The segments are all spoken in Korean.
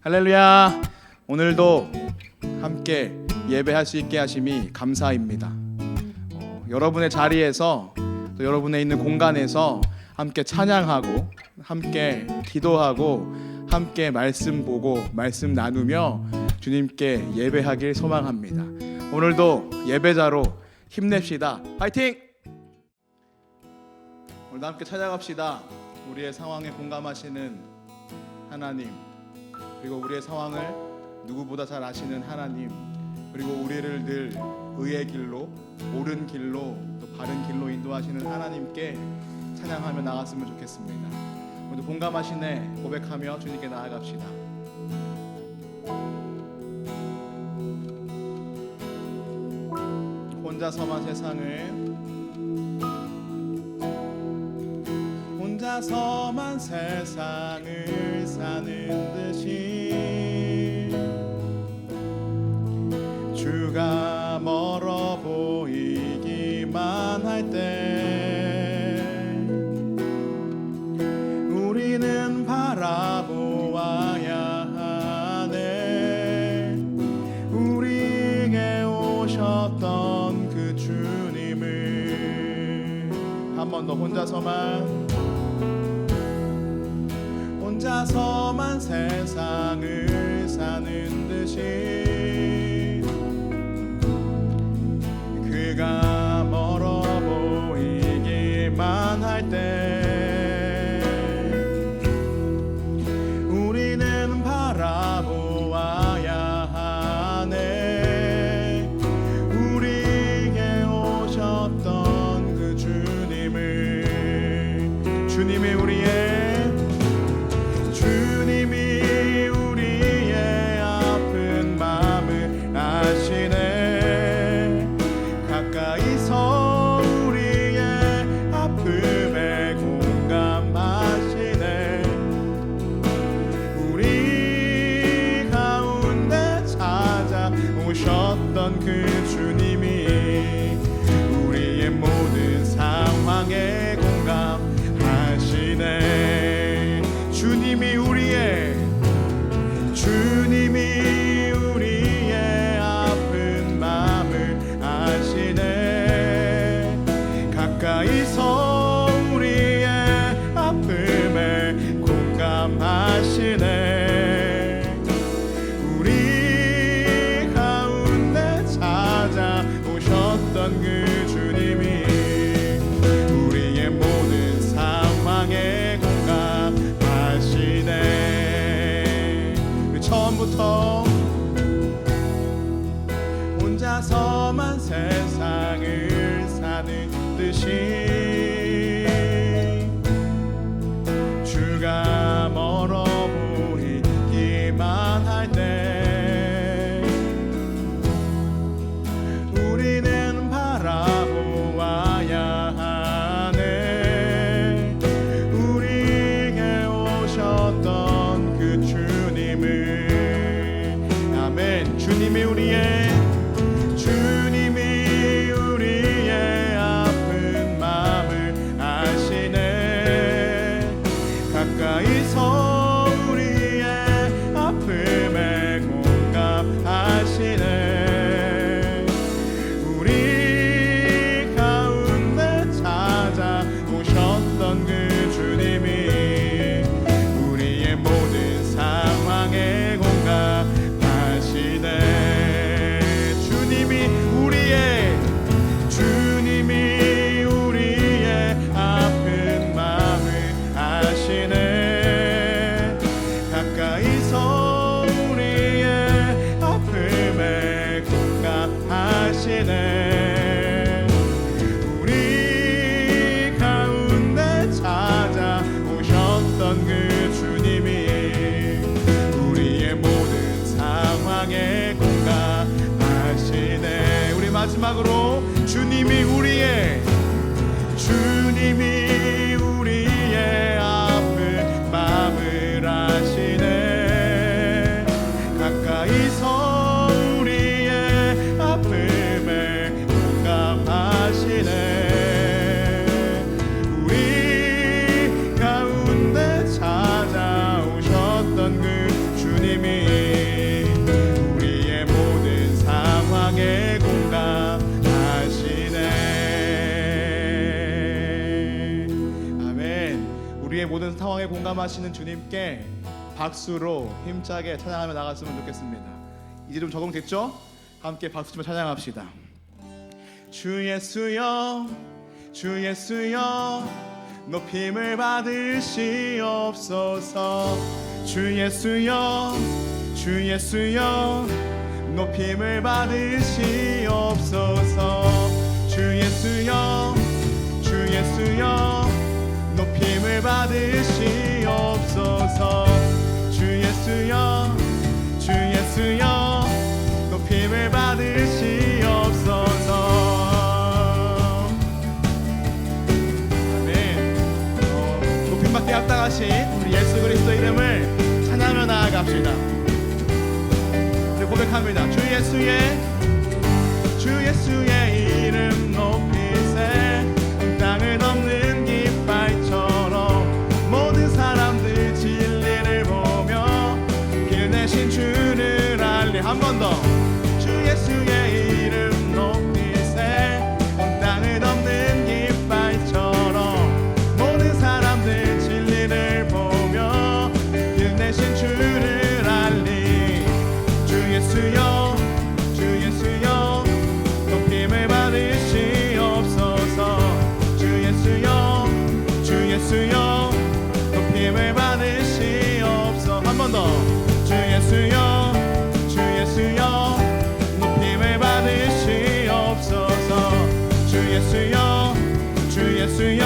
할렐루야. 오늘도 함께 예배할 수 있게 하심이 감사입니다. 여러분의 자리에서 또 여러분의 있는 공간에서 함께 찬양하고 함께 기도하고 함께 말씀 보고 말씀 나누며 주님께 예배하길 소망합니다. 오늘도 예배자로 힘냅시다. 파이팅! 오늘도 함께 찾아갑시다. 우리의 상황에 공감하시는 하나님, 그리고 우리의 상황을 누구보다 잘 아시는 하나님, 그리고 우리를 늘 의의 길로, 옳은 길로, 또 바른 길로 인도하시는 하나님께 찬양하며 나갔으면 좋겠습니다. 모두 공감하시네 고백하며 주님께 나아갑시다. 혼자서만 세상을 사는 듯이 주가 멀어 보이기만 할 때 우리는 바라보아야 하네. 우리에게 오셨던 그 주님을 한 번 더 혼자서만 세상을 사는 듯이 그가 멀어 보이기만 할 때 우리는 바라보아야 하네. 우리에게 오셨던 그 주님이 우리의 아픈 마음을 아시네. 가까이서 우리의 아픔에 공감하시네. 우리 가운데 찾아오셨던 그 주님이 우리의 모든 상황에 공감하시네. 주님이 우리의 아픈 마음을 아시네. 가까이서 우리의 아픔에 공감하시네. 우리 가운데 찾아오셨던 그 주님이 우리의 모든 상황에 공감하시네. 처음부터 혼자서만 세상을 사는 듯이 주가 멀어 보이기만 할 때 우리는 바라보아야 하네. 우리에게 오셨던 그 주님을. 아멘. 주님이 우리의 아픈 마음 주님이 우리의 모든 상황에 공감하시네. 아멘. 우리의 모든 상황에 공감하시는 주님께 박수로 힘차게 찬양하며 나갔으면 좋겠습니다. 이제 좀 적응됐죠? 함께 박수 치며 찬양합시다. 주 예수여 주 예수여 높임을 받으시옵소서. 주 예수여 주 예수여 높임을 받으시옵소서. 주 예수여 주 예수여 높임을 받으시옵소서. 주 예수여 주 예수여 높임을 받으시옵소서. 높임받게 합당하신 우리 예수 그리스도 이름을 찬양하며 나아갑시다. 우리 고백합니다. 주 예수의 이름 높이세. 땅을 덮는 깃발처럼 모든 사람들 진리를 보며 길 내신 주를 알리. 한 번 더. 주 예수의 이름 높이세. 땅을 덮는 깃발처럼 모든 사람들 진리를 보며 길 내신 주를 알리. 주 예수여 주 예수여 높임을 받으시옵소서. 주 예수여 주 예수여 높임을 받으시옵소서. 한 번 더. 주 예수여 주 예수여 높임을 받으시옵소서. 주 예수여 주 예수여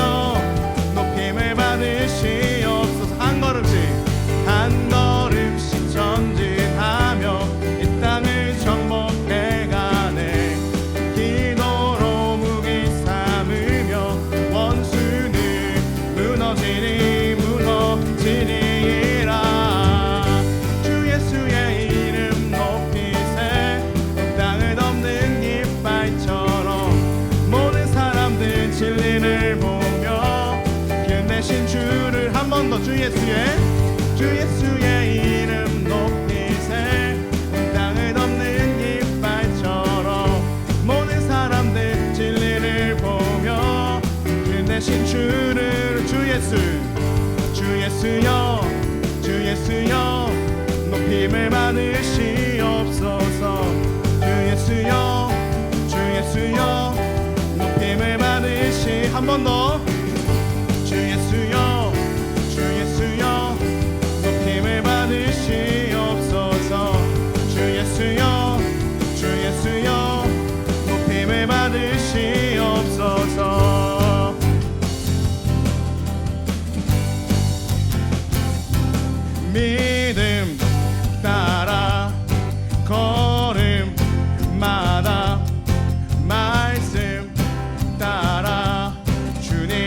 높임을 받으시옵소서. 한 걸음씩 전진하며 이 땅을 정복해가네. 기도로 무기 삼으며 원수는 무너지리라. 주 예수의 이름 높이세. 땅을 덮는 깃발처럼 모든 사람들 진리를 보며 길 내신 주를. 한 번 더. 주 예수의 이름 높이세. 땅을 덮는 깃발처럼 모든 사람들 진리를 보며 길 내신 주를. 주 예수여 주 예수여 높임을 받으시옵소서. 주 예수여 주 예수여 높임을 받으시. 한 번 더. 주 예수여 주 예수여 높임을 받으시옵소서. 주 예수여 주 예수여 높임을 받으시옵소서. 믿음 따라 걸음마다 말씀 따라 주님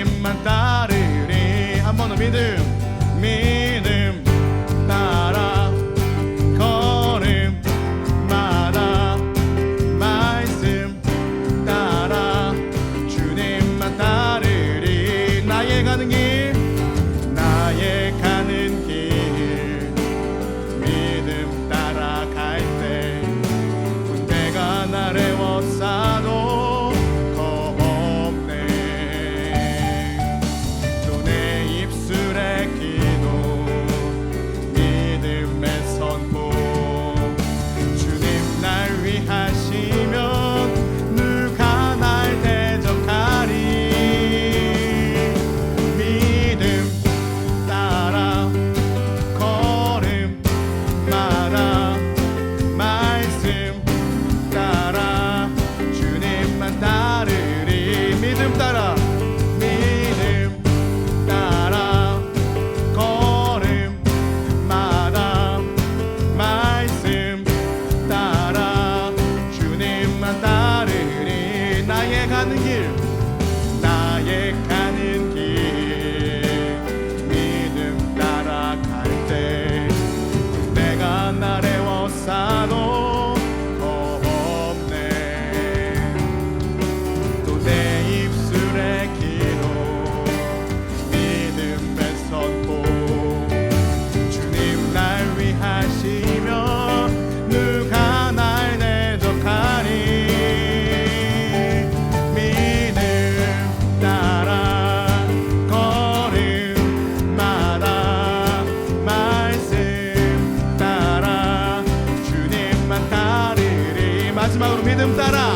마지막으로 믿음 따라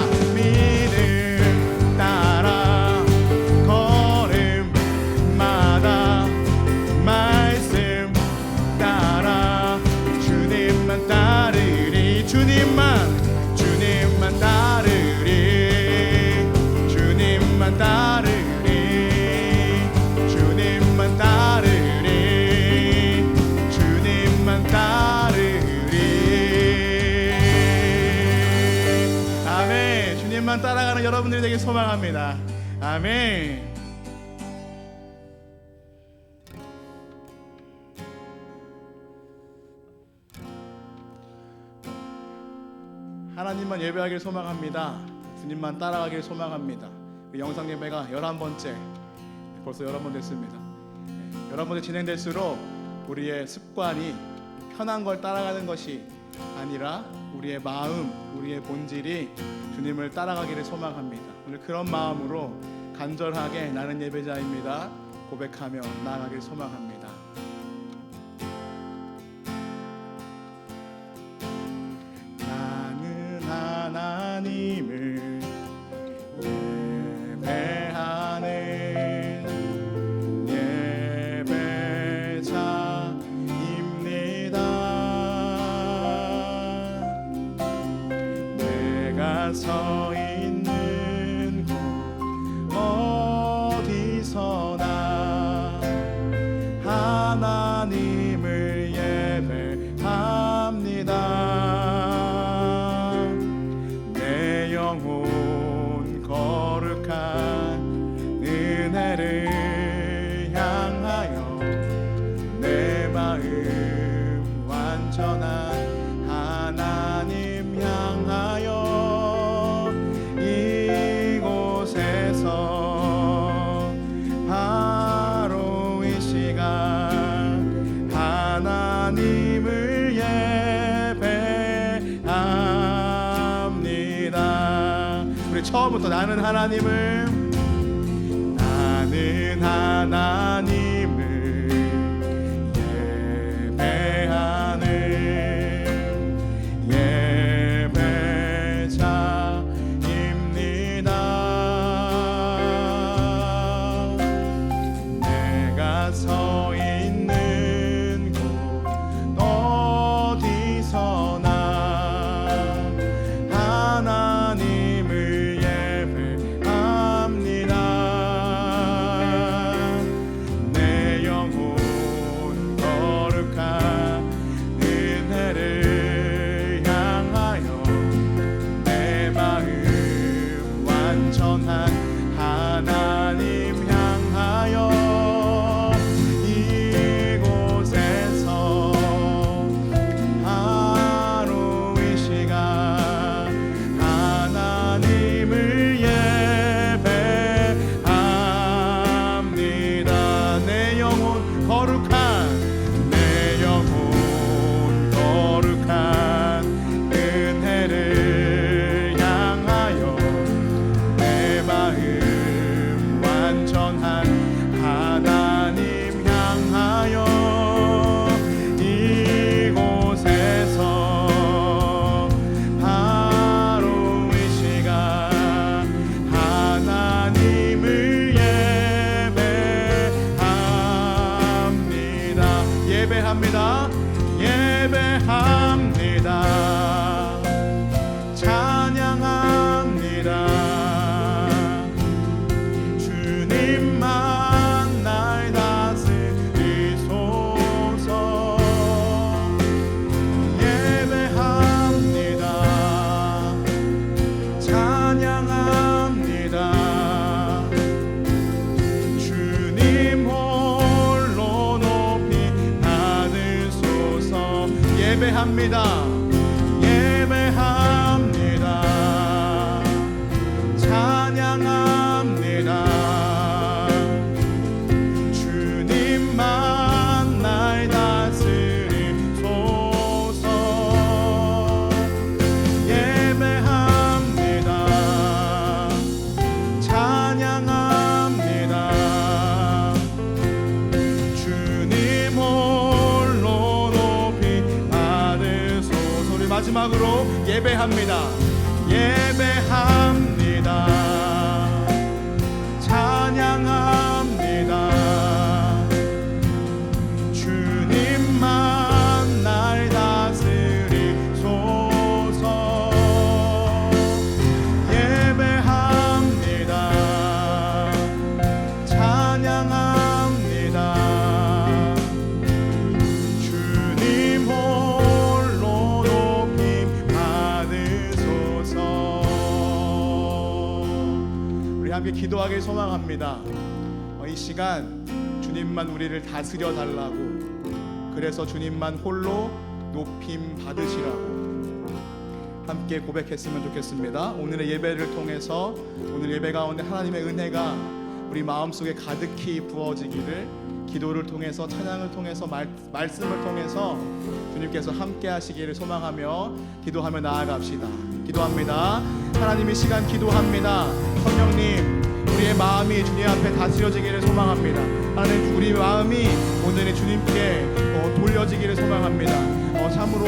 걸음마다 말씀 따라 주님만 따르리 주님만 따르리 주님만 따르리 주님만 따르리 주님만 따르리. 아멘. 주님만 따라가는 여러분들이 되길 소망합니다. 아멘. 하나님만 예배하길 소망합니다. 주님만 따라가길 소망합니다. 영상 예배가 11번째, 벌써 11번 됐습니다. 11번째 진행될수록 우리의 습관이 편한 걸 따라가는 것이 아니라 우리의 마음, 우리의 본질이 주님을 따라가기를 소망합니다. 오늘 그런 마음으로 간절하게 나는 예배자입니다 고백하며 나아가길 소망합니다. 나는 하나님을 예배하는 예배자입니다. 내가 서 있는 곳 어디서나 하나님을 예배합니다. 내 영혼 거룩한 은혜를 향하여 내 마음 완전한 하나님 향하여 이곳에서 바로 이 시간 하나님을 예배합니다. 우리 처음부터 나는 하나님을 예배하는 예배자입니다. 내가 서 있는 곳 어디서나 하나님을 예배합니다. 내 영혼 거룩한 은혜를 향하여 내 마음 완전한 하나님 향하여 이곳에서 바로 이 시간 하나님을 예배합니다. 내 영혼 거룩한 은혜를 향하여 내 마음 완전한 하나님 향하여 이곳에서 바로 이 시간 하나님을 예배합니다. 찬양합니다. 주님만 날 다스리소서. 예배합니다. 찬양합니다. 주님 홀로 높이 받으소서. 예배합니다. 찬양합니다. 주님만 날 다스리소서. 예배합니다. 찬양합니다. 주님 홀로 높이 받으소서. 우리 마지막으로 예배합니다. 예배합니다. 찬양합니다. 주님만 날 다스리소서. 예배합니다. 찬양합니다. 주님 홀로 높임 받으소서. 우리 함께 기도하길 소망합니다. 이 시간 주님만 우리를 다스려 달라고, 그래서 주님만 홀로 높임 받으시라고 함께 고백했으면 좋겠습니다. 오늘의 예배를 통해서, 오늘 예배 가운데 하나님의 은혜가 우리 마음속에 가득히 부어지기를, 기도를 통해서, 찬양을 통해서, 말씀을 통해서 주님께서 함께 하시기를 소망하며 기도하며 나아갑시다. 기도합니다. 하나님, 이 시간 기도합니다. 성령님, 우리의 마음이 주님 앞에 다스려지기를 소망합니다. 하나님, 우리 마음이 온전히 주님께 돌려지기를 소망합니다. 참으로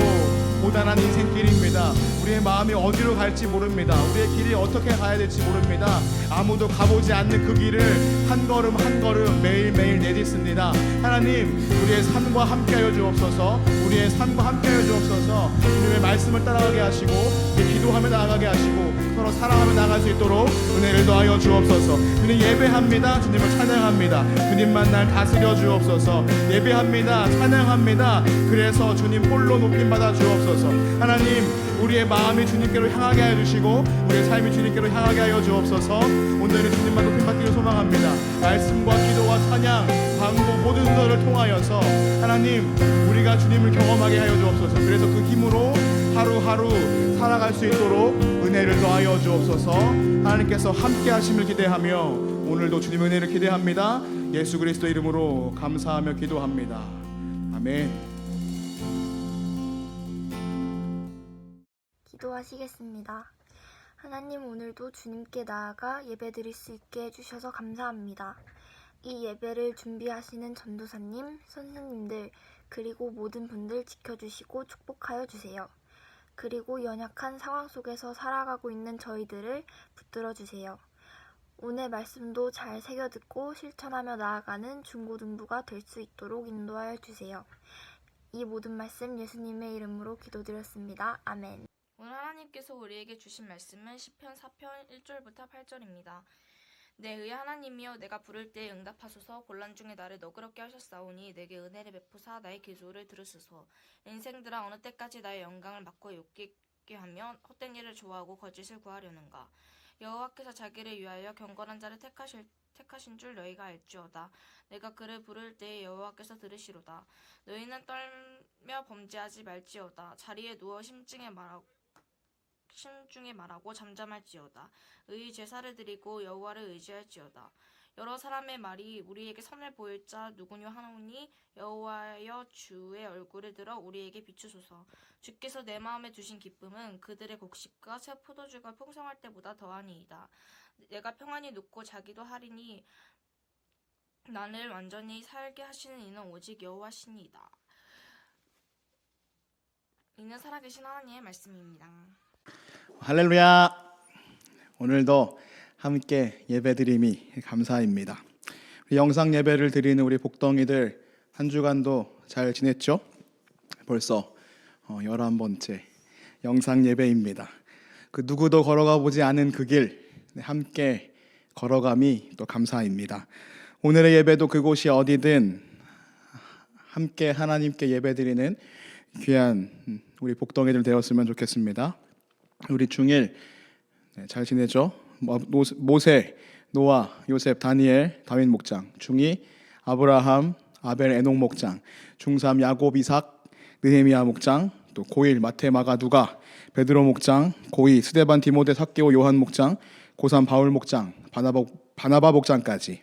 고단한 인생길입니다. 우리의 마음이 어디로 갈지 모릅니다. 우리의 길이 어떻게 가야 될지 모릅니다. 아무도 가보지 않는 그 길을 한 걸음 한 걸음 매일매일 내딛습니다. 하나님, 우리의 삶과 함께하여 주옵소서. 우리의 삶과 함께하여 주옵소서. 주님의 말씀을 따라가게 하시고 기도하며 나아가게 하시고 서로 사랑하며 나아갈 수 있도록 은혜를 더하여 주옵소서. 주님 예배합니다. 주님을 찬양합니다. 주님만 날 다스려 주옵소서. 예배합니다. 찬양합니다. 그래서 주님 홀로 높임 받아 주옵소서. 하나님, 우리의 마음이 주님께로 향하게 하여 주시고 우리의 삶이 주님께로 향하게 하여 주옵소서. 오늘은 주님만 높임 받기를 소망합니다. 말씀과 기도와 찬양, 광고 모든 순서를 통하여서 하나님, 우리가 주님을 경험하게 하여 주옵소서. 그래서 그 힘으로 하루하루 살아갈 수 있도록 은혜를 더하여 주옵소서. 하나님께서 함께 하심을 기대하며 오늘도 주님의 은혜를 기대합니다. 예수 그리스도 이름으로 감사하며 기도합니다. 아멘. 기도하시겠습니다. 하나님, 오늘도 주님께 나아가 예배드릴 수 있게 해주셔서 감사합니다. 이 예배를 준비하시는 전도사님, 선생님들, 그리고 모든 분들 지켜주시고 축복하여 주세요. 그리고 연약한 상황 속에서 살아가고 있는 저희들을 붙들어 주세요. 오늘 말씀도 잘 새겨듣고 실천하며 나아가는 중고등부가 될 수 있도록 인도하여 주세요. 이 모든 말씀 예수님의 이름으로 기도드렸습니다. 아멘. 오늘 하나님께서 우리에게 주신 말씀은 시편 4편 1절부터 8절입니다. 내 의의 하나님이여, 내가 부를 때에 응답하소서. 곤란 중에 나를 너그럽게 하셨사오니 내게 은혜를 베푸사 나의 기도를 들으소서. 인생들아, 어느 때까지 나의 영광을 막고 욕되게 하며 헛된 일을 좋아하고 거짓을 구하려는가. 여호와께서 자기를 위하여 경건한 자를 택하신 줄 너희가 알지어다. 내가 그를 부를 때에 여호와께서 들으시로다. 너희는 떨며 범죄하지 말지어다. 자리에 누워 심중에 말하고 잠잠할지어다. 의의 제사를 드리고 여호와를 의지할지어다. 여러 사람의 말이 우리에게 선을 보일 자 누구뇨 하노니 여호와여, 주의 얼굴을 들어 우리에게 비추소서. 주께서 내 마음에 두신 기쁨은 그들의 곡식과 새 포도주가 풍성할 때보다 더하니이다. 내가 평안히 눕고 자기도 하리니 나를 완전히 살게 하시는 이는 오직 여호와시니이다. 이는 살아계신 하나님의 말씀입니다. 할렐루야. 오늘도 함께 예배드림이 감사입니다. 영상 예배를 드리는 우리 복덩이들 한 주간도 잘 지냈죠? 벌써 11번째 영상 예배입니다. 그 누구도 걸어가 보지 않은 그 길 함께 걸어감이 또 감사입니다. 오늘의 예배도 그곳이 어디든 함께 하나님께 예배드리는 귀한 우리 복덩이들 되었으면 좋겠습니다. 우리 중일 잘 지내죠? 모세, 노아, 요셉, 다니엘, 다윗 목장, 중2 아브라함, 아벨, 에녹 목장, 중3 야곱, 이삭, 느헤미야 목장, 또 고1 마태, 마가, 누가, 베드로 목장, 고2 스데반, 디모데, 삭개오, 요한 목장, 고3 바울 목장, 바나바 목장까지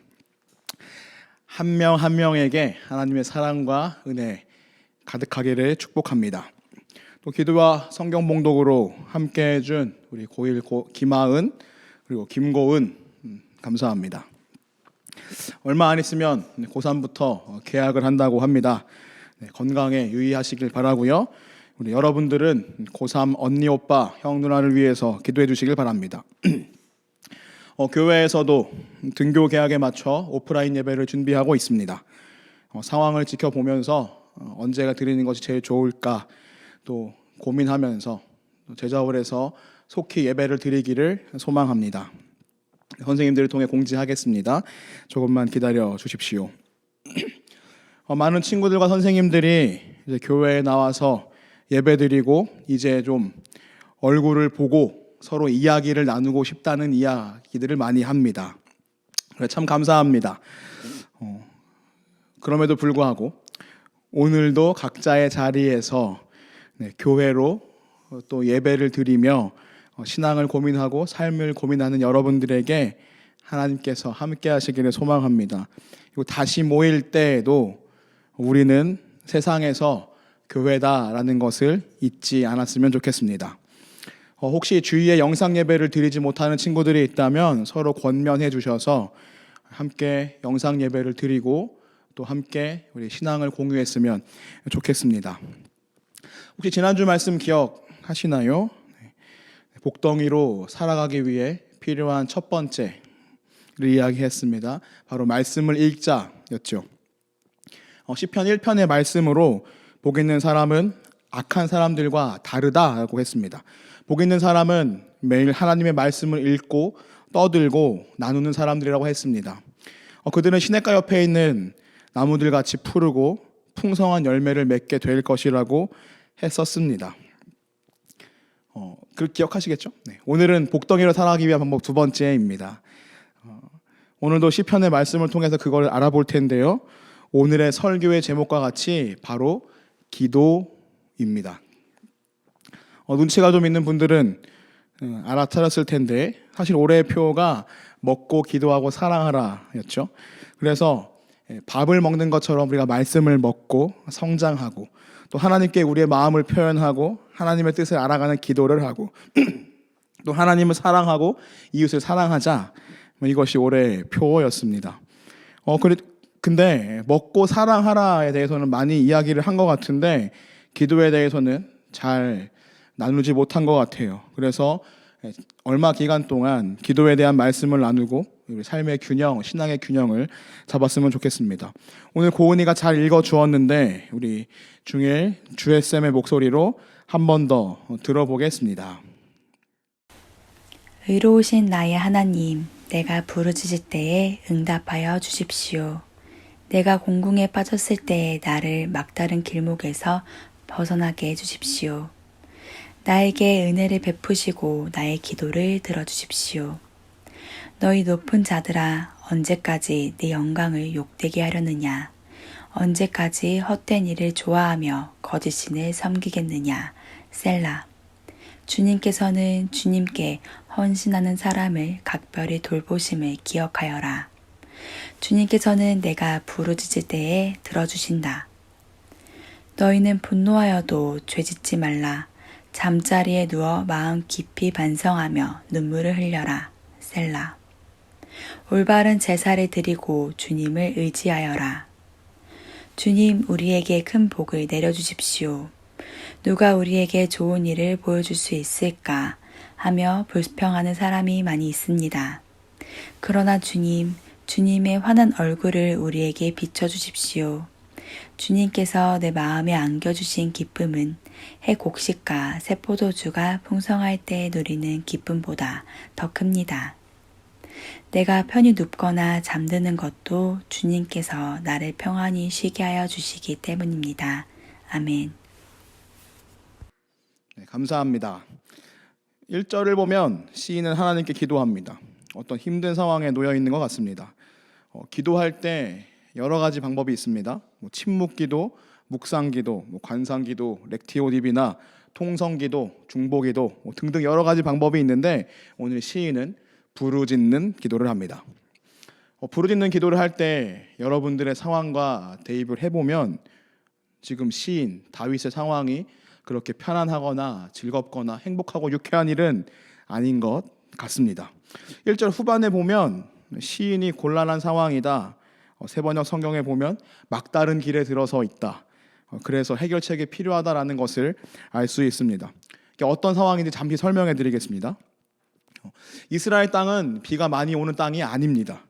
한 명 한 명에게 하나님의 사랑과 은혜 가득하기를 축복합니다. 또 기도와 성경 봉독으로 함께 해준 우리 고1 김하은 그리고 김고은 감사합니다. 얼마 안 있으면 고3부터 개학을 한다고 합니다. 건강에 유의하시길 바라고요. 우리 여러분들은 고3 언니, 오빠, 형, 누나를 위해서 기도해 주시길 바랍니다. 교회에서도 등교 개학에 맞춰 오프라인 예배를 준비하고 있습니다. 상황을 지켜보면서 언제가 드리는 것이 제일 좋을까 또 고민하면서 제자홀 해서 속히 예배를 드리기를 소망합니다. 선생님들을 통해 공지하겠습니다. 조금만 기다려 주십시오. 많은 친구들과 선생님들이 이제 교회에 나와서 예배드리고 이제 좀 얼굴을 보고 서로 이야기를 나누고 싶다는 이야기들을 많이 합니다. 참 감사합니다. 그럼에도 불구하고 오늘도 각자의 자리에서 교회로 또 예배를 드리며 신앙을 고민하고 삶을 고민하는 여러분들에게 하나님께서 함께 하시기를 소망합니다. 그리고 다시 모일 때에도 우리는 세상에서 교회다라는 것을 잊지 않았으면 좋겠습니다. 혹시 주위에 영상 예배를 드리지 못하는 친구들이 있다면 서로 권면해 주셔서 함께 영상 예배를 드리고 또 함께 우리 신앙을 공유했으면 좋겠습니다. 혹시 지난주 말씀 기억하시나요? 복덩이로 살아가기 위해 필요한 첫 번째를 이야기했습니다. 바로 말씀을 읽자였죠. 시편 1편의 말씀으로 복 있는 사람은 악한 사람들과 다르다라고 했습니다. 복 있는 사람은 매일 하나님의 말씀을 읽고 떠들고 나누는 사람들이라고 했습니다. 그들은 시냇가 옆에 있는 나무들 같이 푸르고 풍성한 열매를 맺게 될 것이라고 했었습니다. 그 기억하시겠죠? 네. 오늘은 복덩이로 살아가기 위한 방법 두 번째입니다. 오늘도 시편의 말씀을 통해서 그걸 알아볼 텐데요. 오늘의 설교의 제목과 같이 바로 기도입니다. 눈치가 좀 있는 분들은 알아차렸을 텐데 사실 올해의 표가 먹고 기도하고 사랑하라 였죠. 그래서 밥을 먹는 것처럼 우리가 말씀을 먹고 성장하고 또 하나님께 우리의 마음을 표현하고 하나님의 뜻을 알아가는 기도를 하고 또 하나님을 사랑하고 이웃을 사랑하자, 이것이 올해의 표였습니다. 근데 먹고 사랑하라에 대해서는 많이 이야기를 한 것 같은데 기도에 대해서는 잘 나누지 못한 것 같아요. 그래서 얼마 기간 동안 기도에 대한 말씀을 나누고 우리 삶의 균형, 신앙의 균형을 잡았으면 좋겠습니다. 오늘 고은이가 잘 읽어주었는데 우리 중일 주혜쌤의 목소리로 한 번 더 들어보겠습니다. 의로우신 나의 하나님, 내가 부르짖을 때에 응답하여 주십시오. 내가 공궁에 빠졌을 때에 나를 막다른 길목에서 벗어나게 해주십시오. 나에게 은혜를 베푸시고 나의 기도를 들어주십시오. 너희 높은 자들아, 언제까지 네 영광을 욕되게 하려느냐? 언제까지 헛된 일을 좋아하며 거짓신을 섬기겠느냐? 셀라. 주님께서는 주님께 헌신하는 사람을 각별히 돌보심을 기억하여라. 주님께서는 내가 부르짖을 때에 들어주신다. 너희는 분노하여도 죄짓지 말라. 잠자리에 누워 마음 깊이 반성하며 눈물을 흘려라. 셀라. 올바른 제사를 드리고 주님을 의지하여라. 주님, 우리에게 큰 복을 내려주십시오. 누가 우리에게 좋은 일을 보여줄 수 있을까 하며 불평하는 사람이 많이 있습니다. 그러나 주님, 주님의 환한 얼굴을 우리에게 비춰주십시오. 주님께서 내 마음에 안겨주신 기쁨은 해 곡식과 새 포도주가 풍성할 때 누리는 기쁨보다 더 큽니다. 내가 편히 눕거나 잠드는 것도 주님께서 나를 평안히 쉬게 하여 주시기 때문입니다. 아멘. 네, 감사합니다. 1절을 보면 시인은 하나님께 기도합니다. 어떤 힘든 상황에 놓여 있는 것 같습니다. 기도할 때 여러 가지 방법이 있습니다. 침묵기도, 묵상기도, 관상기도, 렉티오딥이나 통성기도, 중보기도 등등 여러 가지 방법이 있는데 오늘 시인은 부르짖는 기도를 합니다. 부르짖는 기도를 할 때 여러분들의 상황과 대입을 해보면 지금 시인 다윗의 상황이 그렇게 편안하거나 즐겁거나 행복하고 유쾌한 일은 아닌 것 같습니다. 1절 후반에 보면 시인이 곤란한 상황이다. 세번역 성경에 보면 막다른 길에 들어서 있다. 그래서 해결책이 필요하다라는 것을 알 수 있습니다. 이게 어떤 상황인지 잠시 설명해 드리겠습니다. 이스라엘 땅은 비가 많이 오는 땅이 아닙니다.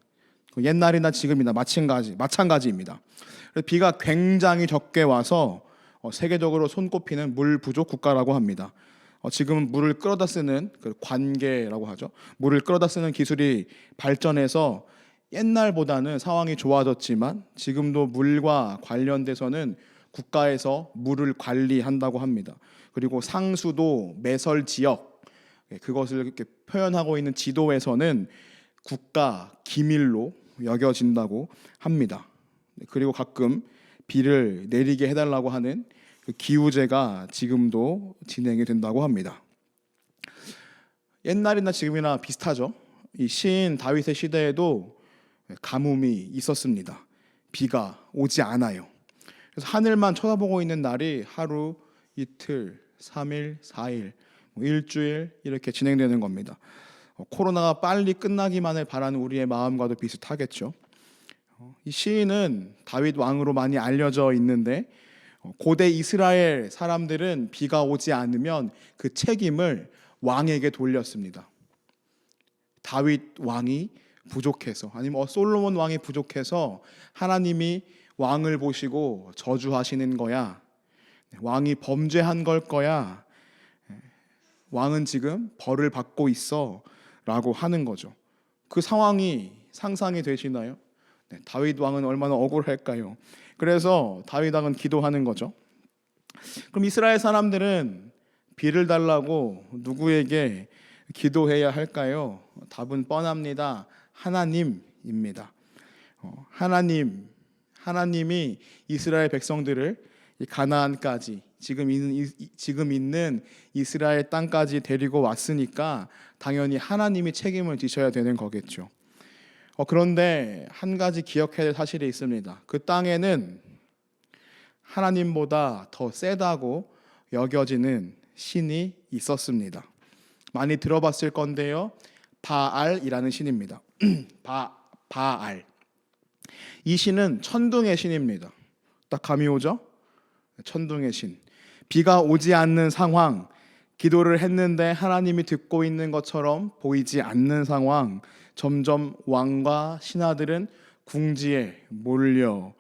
옛날이나 지금이나 마찬가지입니다. 비가 굉장히 적게 와서 세계적으로 손꼽히는 물 부족 국가라고 합니다. 지금은 물을 끌어다 쓰는 그 관계라고 하죠. 물을 끌어다 쓰는 기술이 발전해서 옛날보다는 상황이 좋아졌지만 지금도 물과 관련돼서는 국가에서 물을 관리한다고 합니다. 그리고 상수도, 매설 지역, 그것을 이렇게 표현하고 있는 지도에서는 국가 기밀로 여겨진다고 합니다. 그리고 가끔 비를 내리게 해달라고 하는 그 기우제가 지금도 진행이 된다고 합니다. 옛날이나 지금이나 비슷하죠. 이 시인 다윗의 시대에도 가뭄이 있었습니다. 비가 오지 않아요. 그래서 하늘만 쳐다보고 있는 날이 하루, 이틀, 3일, 4일, 일주일 이렇게 진행되는 겁니다. 코로나가 빨리 끝나기만을 바라는 우리의 마음과도 비슷하겠죠. 이 시인은 다윗 왕으로 많이 알려져 있는데 고대 이스라엘 사람들은 비가 오지 않으면 그 책임을 왕에게 돌렸습니다. 다윗 왕이 부족해서, 아니면 솔로몬 왕이 부족해서 하나님이 왕을 보시고 저주하시는 거야. 왕이 범죄한 걸 거야. 왕은 지금 벌을 받고 있어 라고 하는 거죠. 그 상황이 상상이 되시나요? 다윗 왕은 얼마나 억울할까요? 그래서 다윗 왕은 기도하는 거죠. 그럼 이스라엘 사람들은 비를 달라고 누구에게 기도해야 할까요? 답은 뻔합니다. 하나님입니다. 하나님이 이스라엘 백성들을 가나안까지 지금 있는 이스라엘 땅까지 데리고 왔으니까 당연히 하나님이 책임을 지셔야 되는 거겠죠. 그런데 한 가지 기억해야 될 사실이 있습니다. 그 땅에는 하나님보다 더 세다고 여겨지는 신이 있었습니다. 많이 들어봤을 건데요. 바알이라는 신입니다. 바알. 이 신은 천둥의 신입니다. 딱 감이 오죠? 천둥의 신. 비가 오지 않는 상황, 기도를 했는데 하나님이 듣고 있는 것처럼 보이지 않는 상황, 점점 왕과 신하들은 궁지에 몰려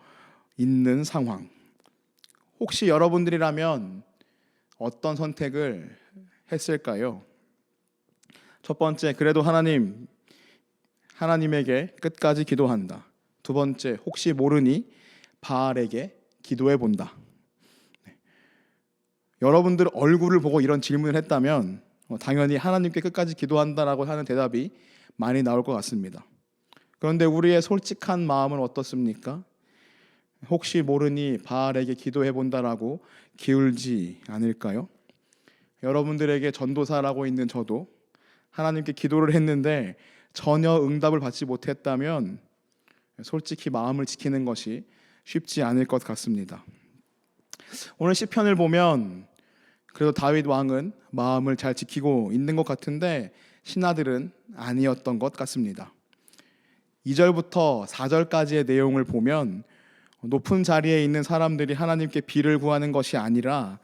있는 상황. 혹시 여러분들이라면 어떤 선택을 했을까요? 첫 번째, 그래도 하나님에게 끝까지 기도한다. 두 번째, 혹시 모르니 바알에게 기도해 본다. 여러분들 얼굴을 보고 이런 질문을 했다면 당연히 하나님께 끝까지 기도한다라고 하는 대답이 많이 나올 것 같습니다. 그런데 우리의 솔직한 마음은 어떻습니까? 혹시 모르니 바알에게 기도해 본다라고 기울지 않을까요? 여러분들에게 전도사라고 있는 저도 하나님께 기도를 했는데 전혀 응답을 받지 못했다면 솔직히 마음을 지키는 것이 쉽지 않을 것 같습니다. 오늘 시편을 보면 그래도 다윗 왕은 마음을 잘 지키고 있는 것 같은데 신하들은 아니었던 것 같습니다. 2절부터 4절까지의 내용을 보면 높은 자리에 있는 사람들이 하나님께 비를 구하는 것이 아니라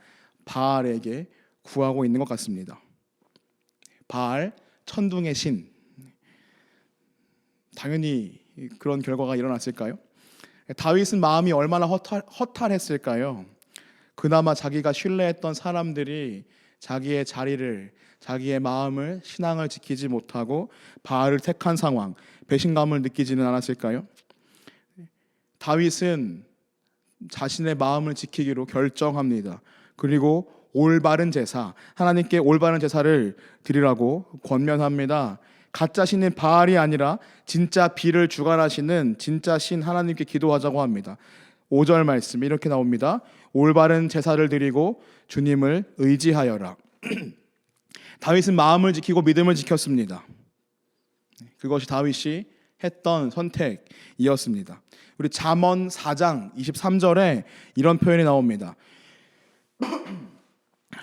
바알에게 구하고 있는 것 같습니다. 바알, 천둥의 신. 당연히 그런 결과가 일어났을까요? 다윗은 마음이 얼마나 허탈했을까요? 그나마 자기가 신뢰했던 사람들이 자기의 자리를, 자기의 마음을, 신앙을 지키지 못하고 바알을 택한 상황, 배신감을 느끼지는 않았을까요? 다윗은 자신의 마음을 지키기로 결정합니다. 그리고 올바른 제사, 하나님께 올바른 제사를 드리라고 권면합니다. 가짜 신인 바알이 아니라 진짜 비를 주관하시는 진짜 신 하나님께 기도하자고 합니다. 5절 말씀 이렇게 나옵니다. 올바른 제사를 드리고 주님을 의지하여라. 다윗은 마음을 지키고 믿음을 지켰습니다. 그것이 다윗이 했던 선택이었습니다. 우리 잠언 4장 23절에 이런 표현이 나옵니다.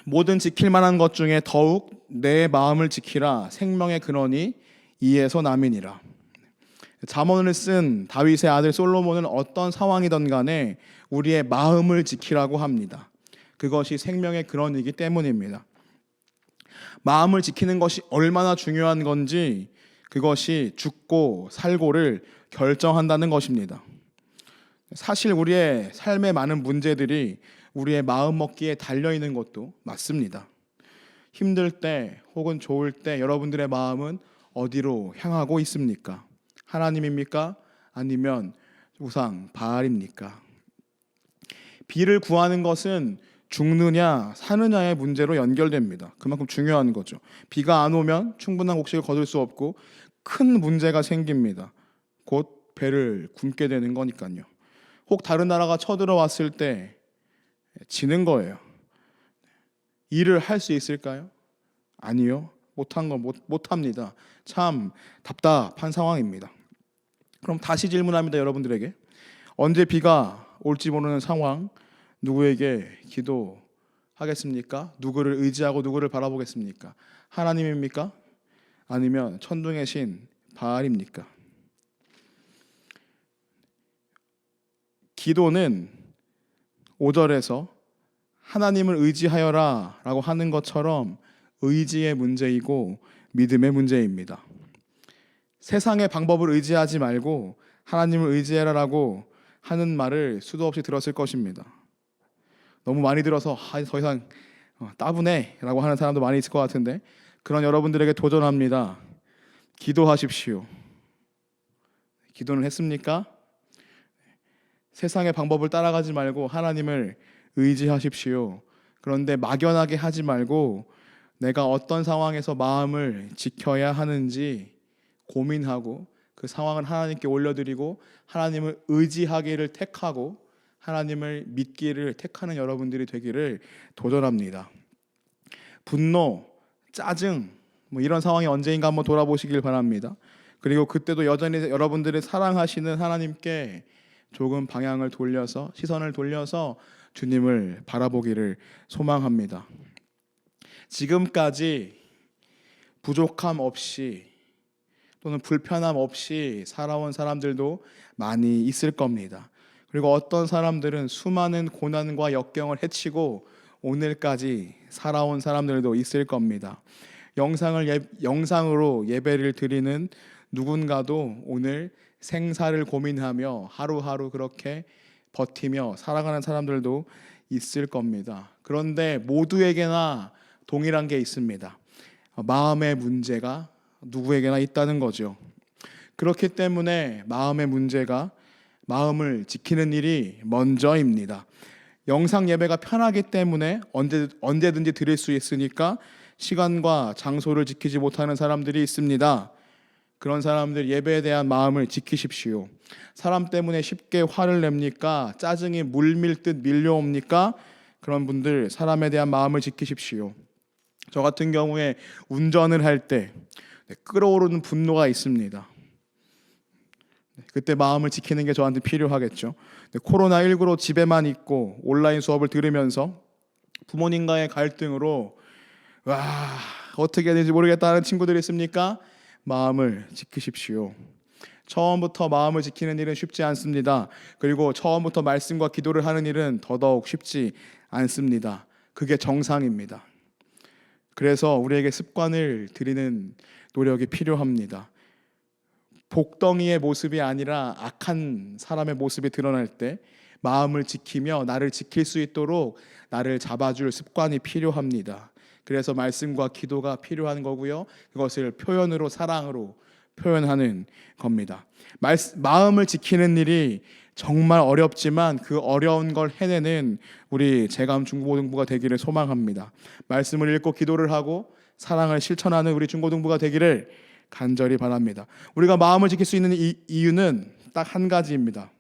모든 지킬 만한 것 중에 더욱 내 마음을 지키라. 생명의 근원이 이에서 남이니라. 잠언을 쓴 다윗의 아들 솔로몬은 어떤 상황이든 간에 우리의 마음을 지키라고 합니다. 그것이 생명의 근원이기 때문입니다. 마음을 지키는 것이 얼마나 중요한 건지 그것이 죽고 살고를 결정한다는 것입니다. 사실 우리의 삶의 많은 문제들이 우리의 마음 먹기에 달려있는 것도 맞습니다. 힘들 때 혹은 좋을 때 여러분들의 마음은 어디로 향하고 있습니까? 하나님입니까? 아니면 우상 바알입니까? 비를 구하는 것은 죽느냐 사느냐의 문제로 연결됩니다. 그만큼 중요한 거죠. 비가 안 오면 충분한 곡식을 거둘 수 없고 큰 문제가 생깁니다. 곧 배를 굶게 되는 거니까요. 혹 다른 나라가 쳐들어왔을 때 지는 거예요. 일을 할 수 있을까요? 아니요. 못합니다. 참 답답한 상황입니다. 그럼 다시 질문합니다. 여러분들에게. 언제 비가 올지 모르는 상황, 누구에게 기도하겠습니까? 누구를 의지하고 누구를 바라보겠습니까? 하나님입니까? 아니면 천둥의 신 바알입니까? 기도는 5절에서 하나님을 의지하여라 라고 하는 것처럼 의지의 문제이고 믿음의 문제입니다. 세상의 방법을 의지하지 말고 하나님을 의지해라 라고 하는 말을 수도 없이 들었을 것입니다. 너무 많이 들어서 더 이상 따분해 라고 하는 사람도 많이 있을 것 같은데, 그런 여러분들에게 도전합니다. 기도하십시오. 기도는 했습니까? 세상의 방법을 따라가지 말고 하나님을 의지하십시오. 그런데 막연하게 하지 말고 내가 어떤 상황에서 마음을 지켜야 하는지 고민하고 그 상황을 하나님께 올려드리고 하나님을 의지하기를 택하고 하나님을 믿기를 택하는 여러분들이 되기를 도전합니다. 분노, 짜증 이런 상황이 언제인가 한번 돌아보시길 바랍니다. 그리고 그때도 여전히 여러분들을 사랑하시는 하나님께 조금 방향을 돌려서 시선을 돌려서 주님을 바라보기를 소망합니다. 지금까지 부족함 없이 또는 불편함 없이 살아온 사람들도 많이 있을 겁니다. 그리고 어떤 사람들은 수많은 고난과 역경을 헤치고 오늘까지 살아온 사람들도 있을 겁니다. 영상으로 예배를 드리는 누군가도 오늘 생사를 고민하며 하루하루 그렇게 버티며 살아가는 사람들도 있을 겁니다. 그런데 모두에게나 동일한 게 있습니다. 마음의 문제가 누구에게나 있다는 거죠. 그렇기 때문에 마음의 문제가 마음을 지키는 일이 먼저입니다. 영상 예배가 편하기 때문에 언제든지 드릴 수 있으니까 시간과 장소를 지키지 못하는 사람들이 있습니다. 그런 사람들 예배에 대한 마음을 지키십시오. 사람 때문에 쉽게 화를 냅니까? 짜증이 물밀듯 밀려옵니까? 그런 분들 사람에 대한 마음을 지키십시오. 저 같은 경우에 운전을 할 때 끓어오르는 분노가 있습니다. 그때 마음을 지키는 게 저한테 필요하겠죠. 코로나19로 집에만 있고 온라인 수업을 들으면서 부모님과의 갈등으로 어떻게 해야 되는지 모르겠다는 친구들이 있습니까? 마음을 지키십시오. 처음부터 마음을 지키는 일은 쉽지 않습니다. 그리고 처음부터 말씀과 기도를 하는 일은 더더욱 쉽지 않습니다. 그게 정상입니다. 그래서 우리에게 습관을 들이는 노력이 필요합니다. 복덩이의 모습이 아니라 악한 사람의 모습이 드러날 때 마음을 지키며 나를 지킬 수 있도록 나를 잡아줄 습관이 필요합니다. 그래서 말씀과 기도가 필요한 거고요. 그것을 표현으로 사랑으로 표현하는 겁니다. 마음을 지키는 일이 정말 어렵지만 그 어려운 걸 해내는 우리 제감 중고등부가 되기를 소망합니다. 말씀을 읽고 기도를 하고 사랑을 실천하는 우리 중고등부가 되기를 간절히 바랍니다. 우리가 마음을 지킬 수 있는 이유는 딱 한 가지입니다.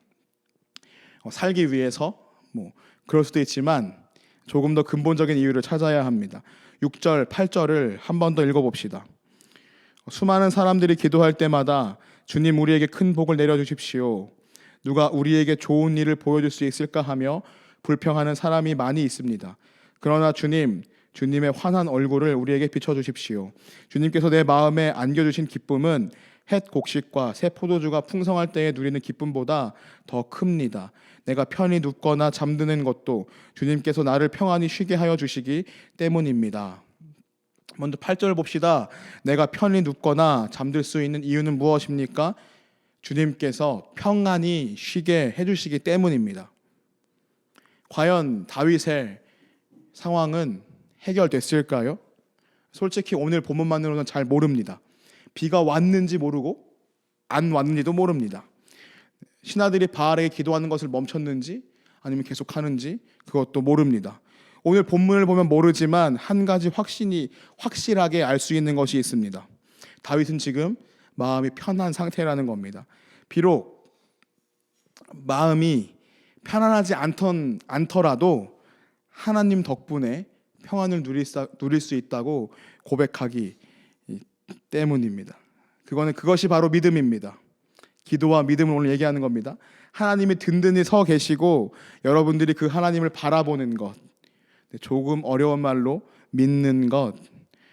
살기 위해서 그럴 수도 있지만 조금 더 근본적인 이유를 찾아야 합니다. 6절, 8절을 한 번 더 읽어봅시다. 수많은 사람들이 기도할 때마다 주님 우리에게 큰 복을 내려주십시오. 누가 우리에게 좋은 일을 보여줄 수 있을까 하며 불평하는 사람이 많이 있습니다. 그러나 주님의 환한 얼굴을 우리에게 비춰주십시오. 주님께서 내 마음에 안겨주신 기쁨은 햇 곡식과 새 포도주가 풍성할 때에 누리는 기쁨보다 더 큽니다. 내가 편히 눕거나 잠드는 것도 주님께서 나를 평안히 쉬게 하여 주시기 때문입니다. 먼저 8절 봅시다. 내가 편히 눕거나 잠들 수 있는 이유는 무엇입니까? 주님께서 평안히 쉬게 해주시기 때문입니다. 과연 다윗의 상황은 해결됐을까요? 솔직히 오늘 본문만으로는 잘 모릅니다. 비가 왔는지 모르고 안 왔는지도 모릅니다. 신하들이 바알에게 기도하는 것을 멈췄는지 아니면 계속하는지 그것도 모릅니다. 오늘 본문을 보면 모르지만 한 가지 확실하게 알 수 있는 것이 있습니다. 다윗은 지금 마음이 편한 상태라는 겁니다. 비록 마음이 편안하지 않더라도 하나님 덕분에 평안을 누릴 수 있다고 고백하기 때문입니다. 그것이 바로 믿음입니다. 기도와 믿음을 오늘 얘기하는 겁니다. 하나님이 든든히 서 계시고 여러분들이 그 하나님을 바라보는 것, 조금 어려운 말로 믿는 것,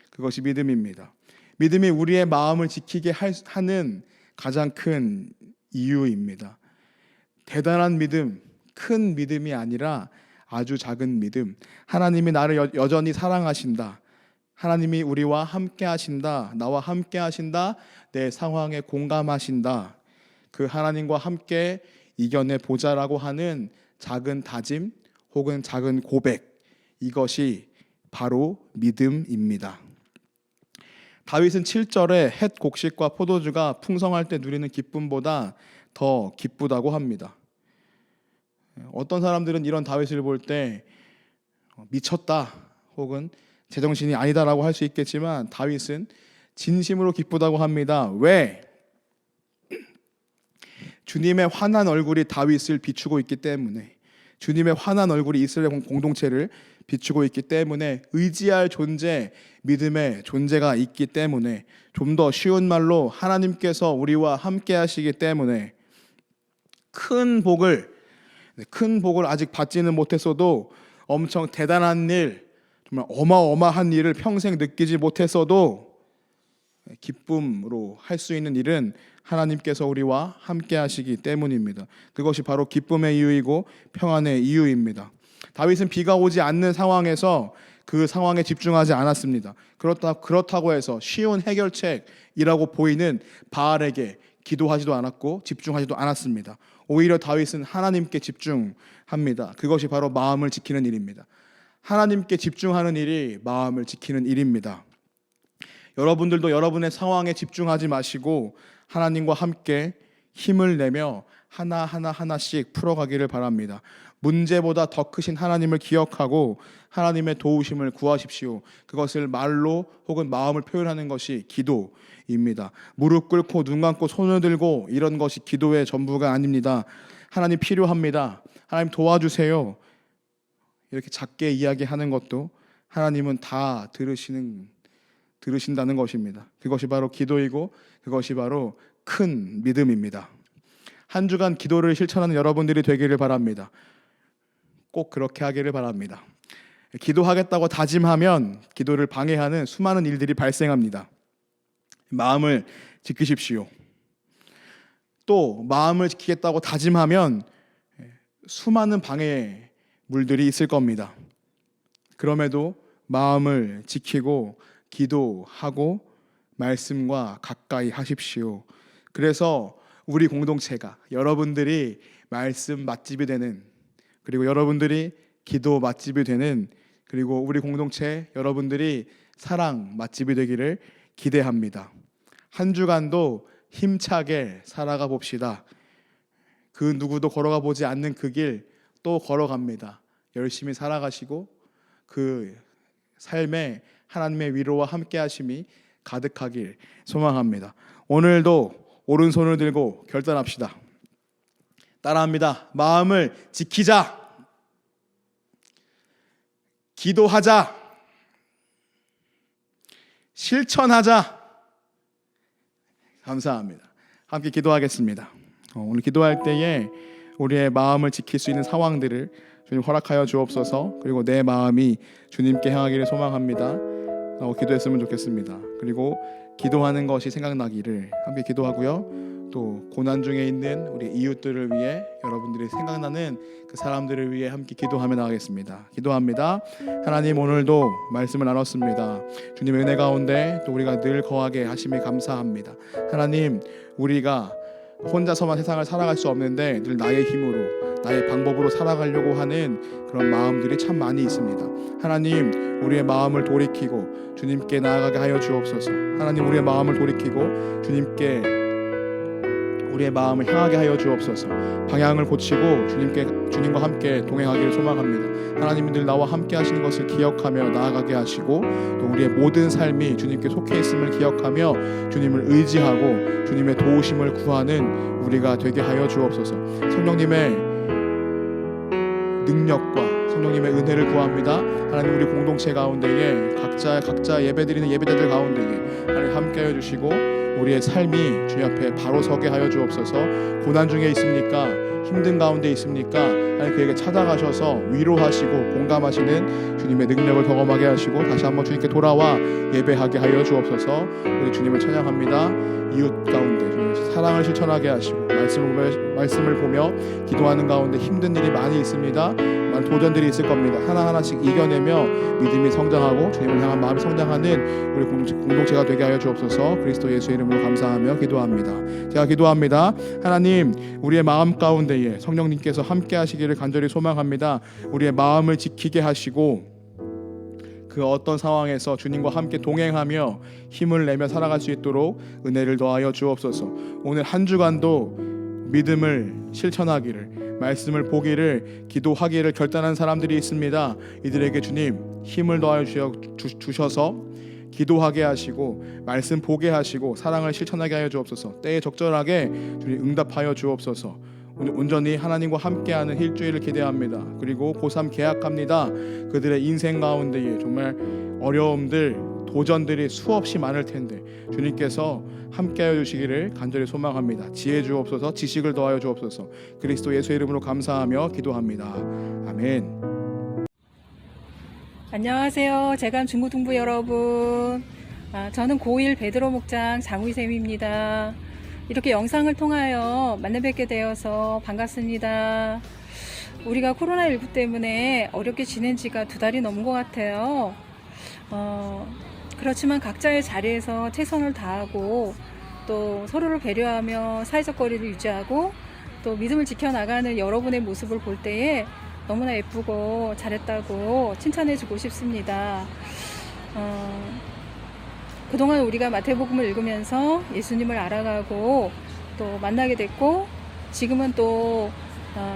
그것이 믿음입니다. 믿음이 우리의 마음을 지키게 하는 가장 큰 이유입니다. 대단한 믿음, 큰 믿음이 아니라 아주 작은 믿음. 하나님이 나를 여전히 사랑하신다. 하나님이 우리와 함께 하신다. 나와 함께 하신다. 내 상황에 공감하신다. 그 하나님과 함께 이겨내 보자라고 하는 작은 다짐 혹은 작은 고백, 이것이 바로 믿음입니다. 다윗은 7절에 햇 곡식과 포도주가 풍성할 때 누리는 기쁨보다 더 기쁘다고 합니다. 어떤 사람들은 이런 다윗을 볼 때 미쳤다 혹은 제정신이 아니다라고 할 수 있겠지만 다윗은 진심으로 기쁘다고 합니다. 왜? 주님의 환한 얼굴이 다윗을 비추고 있기 때문에, 주님의 환한 얼굴이 이스라엘 공동체를 비추고 있기 때문에, 의지할 존재, 믿음의 존재가 있기 때문에, 좀 더 쉬운 말로 하나님께서 우리와 함께 하시기 때문에 큰 복을 아직 받지는 못했어도, 엄청 대단한 일, 정말 어마어마한 일을 평생 느끼지 못했어도 기쁨으로 할 수 있는 일은 하나님께서 우리와 함께 하시기 때문입니다. 그것이 바로 기쁨의 이유이고 평안의 이유입니다. 다윗은 비가 오지 않는 상황에서 그 상황에 집중하지 않았습니다. 그렇다고 해서 쉬운 해결책이라고 보이는 바알에게 기도하지도 않았고 집중하지도 않았습니다. 오히려 다윗은 하나님께 집중합니다. 그것이 바로 마음을 지키는 일입니다. 하나님께 집중하는 일이 마음을 지키는 일입니다. 여러분들도 여러분의 상황에 집중하지 마시고 하나님과 함께 힘을 내며 하나씩 풀어가기를 바랍니다. 문제보다 더 크신 하나님을 기억하고 하나님의 도우심을 구하십시오. 그것을 말로 혹은 마음을 표현하는 것이 기도입니다. 무릎 꿇고 눈 감고 손을 들고 이런 것이 기도의 전부가 아닙니다. 하나님 필요합니다. 하나님 도와주세요. 이렇게 작게 이야기하는 것도 하나님은 다 들으신다는 것입니다. 그것이 바로 기도이고 그것이 바로 큰 믿음입니다. 한 주간 기도를 실천하는 여러분들이 되기를 바랍니다. 꼭 그렇게 하기를 바랍니다. 기도하겠다고 다짐하면 기도를 방해하는 수많은 일들이 발생합니다. 마음을 지키십시오. 또 마음을 지키겠다고 다짐하면 수많은 방해물들이 있을 겁니다. 그럼에도 마음을 지키고 기도하고 말씀과 가까이 하십시오. 그래서 우리 공동체가, 여러분들이 말씀 맛집이 되는, 그리고 여러분들이 기도 맛집이 되는, 그리고 우리 공동체 여러분들이 사랑 맛집이 되기를 기대합니다. 한 주간도 힘차게 살아가 봅시다. 그 누구도 걸어가 보지 않는 그 길 또 걸어갑니다. 열심히 살아가시고 그 삶에 하나님의 위로와 함께 하심이 가득하길 소망합니다. 오늘도 오른손을 들고 결단합시다. 따라합니다. 마음을 지키자. 기도하자. 실천하자. 감사합니다. 함께 기도하겠습니다. 오늘 기도할 때에 우리의 마음을 지킬 수 있는 상황들을 주님 허락하여 주옵소서. 그리고 내 마음이 주님께 향하기를 소망합니다. 라고 기도했으면 좋겠습니다. 그리고 기도하는 것이 생각나기를 함께 기도하고요. 또 고난 중에 있는 우리 이웃들을 위해 여러분들이 생각나는 그 사람들을 위해 함께 기도하며 나가겠습니다. 기도합니다. 하나님, 오늘도 말씀을 나눴습니다. 주님의 은혜 가운데 또 우리가 늘 거하게 하심이 감사합니다. 하나님, 우리가 혼자서만 세상을 살아갈 수 없는데 늘 나의 힘으로, 나의 방법으로 살아가려고 하는 그런 마음들이 참 많이 있습니다. 하나님, 우리의 마음을 돌이키고 주님께 나아가게 하여 주옵소서. 하나님, 우리의 마음을 돌이키고 주님께 우리의 마음을 향하게 하여 주옵소서. 방향을 고치고 주님과 함께 동행하기를 소망합니다. 하나님이 늘 나와 함께 하시는 것을 기억하며 나아가게 하시고, 또 우리의 모든 삶이 주님께 속해 있음을 기억하며 주님을 의지하고 주님의 도우심을 구하는 우리가 되게 하여 주옵소서. 성령님의 능력과 성령님의 은혜를 구합니다. 하나님, 우리 공동체 가운데에 각자 예배드리는 예배자들 가운데에 하나님 함께하여 주시고, 우리의 삶이 주님 앞에 바로 서게 하여 주옵소서. 고난 중에 있습니까? 힘든 가운데 있습니까? 하나님, 그에게 찾아가셔서 위로하시고 공감하시는 주님의 능력을 경험하게 하시고 다시 한번 주님께 돌아와 예배하게 하여 주옵소서. 우리 주님을 찬양합니다. 이웃 가운데 주님의 사랑을 실천하게 하시고 말씀을 보며 기도하는 가운데 힘든 일이 많이 있습니다. 많은 도전들이 있을 겁니다. 하나하나씩 이겨내며 믿음이 성장하고 주님을 향한 마음이 성장하는 우리 공동체가 되게 하여 주옵소서. 그리스도 예수의 이름으로 감사하며 기도합니다. 제가 기도합니다. 하나님, 우리의 마음 가운데에 성령님께서 함께 하시기를 간절히 소망합니다. 우리의 마음을 지키게 하시고 그 어떤 상황에서 주님과 함께 동행하며 힘을 내며 살아갈 수 있도록 은혜를 더하여 주옵소서. 오늘 한 주간도 믿음을 실천하기를, 말씀을 보기를, 기도하기를 결단한 사람들이 있습니다. 이들에게 주님 힘을 더하여 주셔서 기도하게 하시고 말씀 보게 하시고 사랑을 실천하게 하여 주옵소서. 때에 적절하게 주님 응답하여 주옵소서. 오늘 온전히 하나님과 함께하는 일주일을 기대합니다. 그리고 고3 개학합니다. 그들의 인생 가운데에 정말 어려움들, 도전들이 수없이 많을 텐데 주님께서 함께하여 주시기를 간절히 소망합니다. 지혜 주옵소서. 지식을 더하여 주옵소서. 그리스도 예수의 이름으로 감사하며 기도합니다. 아멘. 안녕하세요. 제감 중고등부 여러분. 저는 고1 베드로 목장 장우희쌤입니다. 이렇게 영상을 통하여 만나 뵙게 되어서 반갑습니다. 우리가 코로나19 때문에 어렵게 지낸 지가 2달이 넘은 것 같아요. 그렇지만 각자의 자리에서 최선을 다하고 또 서로를 배려하며 사회적 거리를 유지하고 또 믿음을 지켜나가는 여러분의 모습을 볼 때에 너무나 예쁘고 잘했다고 칭찬해주고 싶습니다. 그동안 우리가 마태복음을 읽으면서 예수님을 알아가고 또 만나게 됐고, 지금은 또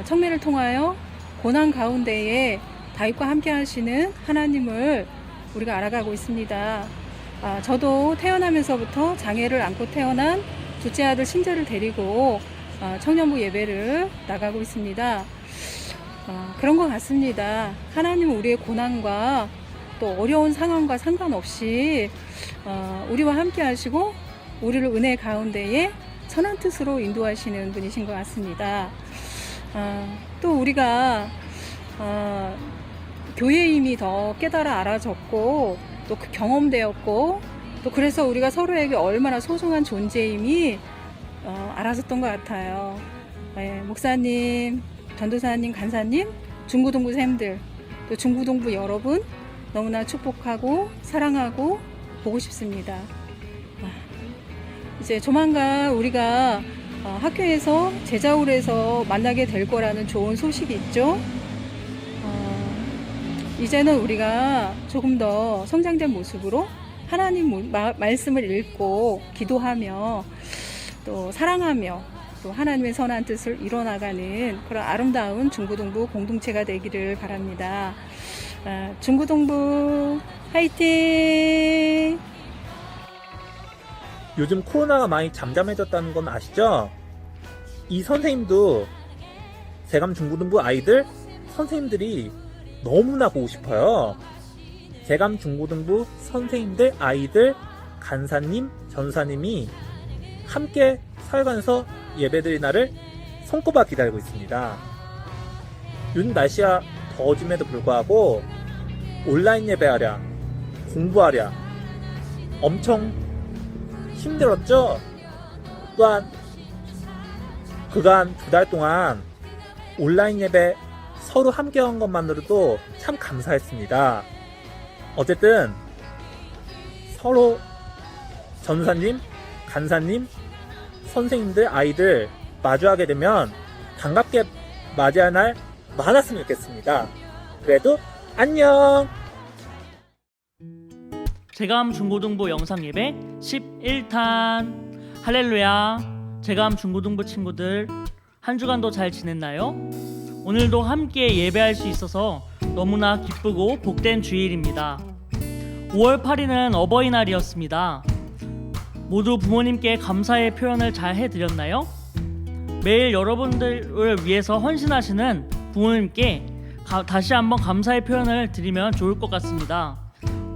청매를 통하여 고난 가운데에 다윗과 함께 하시는 하나님을 우리가 알아가고 있습니다. 저도 태어나면서부터 장애를 안고 태어난 둘째 아들 신재를 데리고 청년부 예배를 나가고 있습니다. 그런 것 같습니다. 하나님은 우리의 고난과 또 어려운 상황과 상관없이 우리와 함께 하시고 우리를 은혜 가운데에 선한 뜻으로 인도하시는 분이신 것 같습니다. 또 우리가 교회의 힘이 더 깨달아 알아졌고 또 경험되었고 또 그래서 우리가 서로에게 얼마나 소중한 존재임이 알아졌던 것 같아요. 목사님, 전도사님, 간사님, 중고등부 쌤들, 또 중고등부 여러분 너무나 축복하고 사랑하고 보고 싶습니다. 이제 조만간 우리가 학교에서 제자홀에서 만나게 될 거라는 좋은 소식이 있죠. 이제는 우리가 조금 더 성장된 모습으로 하나님 말씀을 읽고 기도하며 또 사랑하며 또 하나님의 선한 뜻을 이뤄나가는 그런 아름다운 중고등부 공동체가 되기를 바랍니다. 중고등부 화이팅! 요즘 코로나가 많이 잠잠해졌다는 건 아시죠? 이 선생님도 제감 중고등부 아이들 선생님들이 너무나 보고 싶어요. 제감 중고등부 선생님들 아이들 간사님 전사님이 함께 사회관에서 예배드릴 날을 손꼽아 기다리고 있습니다. 요즘 날씨가 더워짐에도 불구하고 온라인 예배하랴 공부하랴 엄청 힘들었죠? 또한 그간 2달 동안 온라인 예배 서로 함께한 것만으로도 참 감사했습니다. 어쨌든 서로 전사님, 간사님, 선생님들, 아이들 마주하게 되면 반갑게 맞이할 날 많았으면 좋겠습니다. 그래도 안녕! 제감 중고등부 영상예배 11탄 할렐루야. 제감 중고등부 친구들 한 주간도 잘 지냈나요? 오늘도 함께 예배할 수 있어서 너무나 기쁘고 복된 주일입니다. 5월 8일은 어버이날이었습니다. 모두 부모님께 감사의 표현을 잘 해드렸나요? 매일 여러분들을 위해서 헌신하시는 부모님께 다시 한번 감사의 표현을 드리면 좋을 것 같습니다.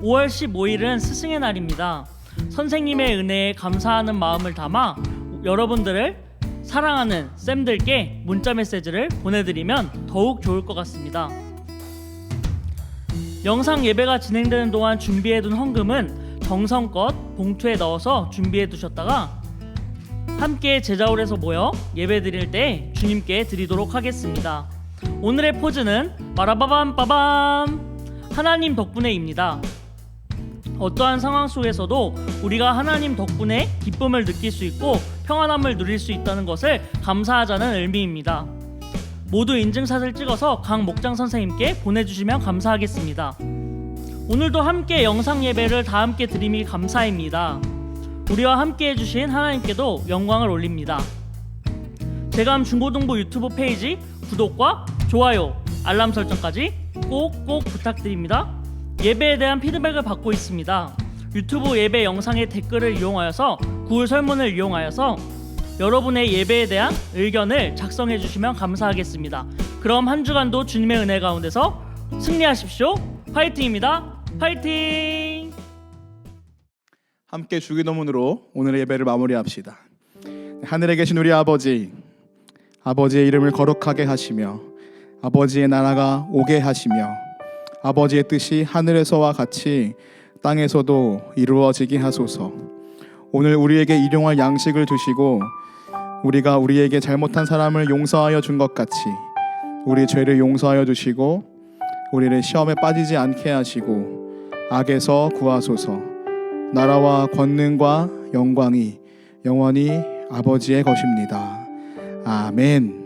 5월 15일은 스승의 날입니다. 선생님의 은혜에 감사하는 마음을 담아 여러분들을 사랑하는 쌤들께 문자 메시지를 보내드리면 더욱 좋을 것 같습니다. 영상 예배가 진행되는 동안 준비해둔 헌금은 정성껏 봉투에 넣어서 준비해 두셨다가 함께 제자홀에서 모여 예배 드릴 때 주님께 드리도록 하겠습니다. 오늘의 포즈는 빠라바밤 하나님 덕분에입니다. 어떠한 상황 속에서도 우리가 하나님 덕분에 기쁨을 느낄 수 있고 평안함을 누릴 수 있다는 것을 감사하자는 의미입니다. 모두 인증샷을 찍어서 강 목장 선생님께 보내주시면 감사하겠습니다. 오늘도 함께 영상 예배를 다 함께 드림이 감사입니다. 우리와 함께 해주신 하나님께도 영광을 올립니다. 제감 중고등부 유튜브 페이지 구독과 좋아요, 알람 설정까지 꼭꼭 부탁드립니다. 예배에 대한 피드백을 받고 있습니다. 유튜브 예배 영상의 댓글을 이용하여서 구글 설문을 이용하여서 여러분의 예배에 대한 의견을 작성해 주시면 감사하겠습니다. 그럼 한 주간도 주님의 은혜 가운데서 승리하십시오. 파이팅입니다. 파이팅! 함께 주기도문으로 오늘의 예배를 마무리합시다. 하늘에 계신 우리 아버지, 아버지의 이름을 거룩하게 하시며 아버지의 나라가 오게 하시며 아버지의 뜻이 하늘에서와 같이 땅에서도 이루어지게 하소서. 오늘 우리에게 일용할 양식을 주시고 우리가 우리에게 잘못한 사람을 용서하여 준 것 같이 우리 죄를 용서하여 주시고 우리를 시험에 빠지지 않게 하시고 악에서 구하소서. 나라와 권능과 영광이 영원히 아버지의 것입니다. 아멘.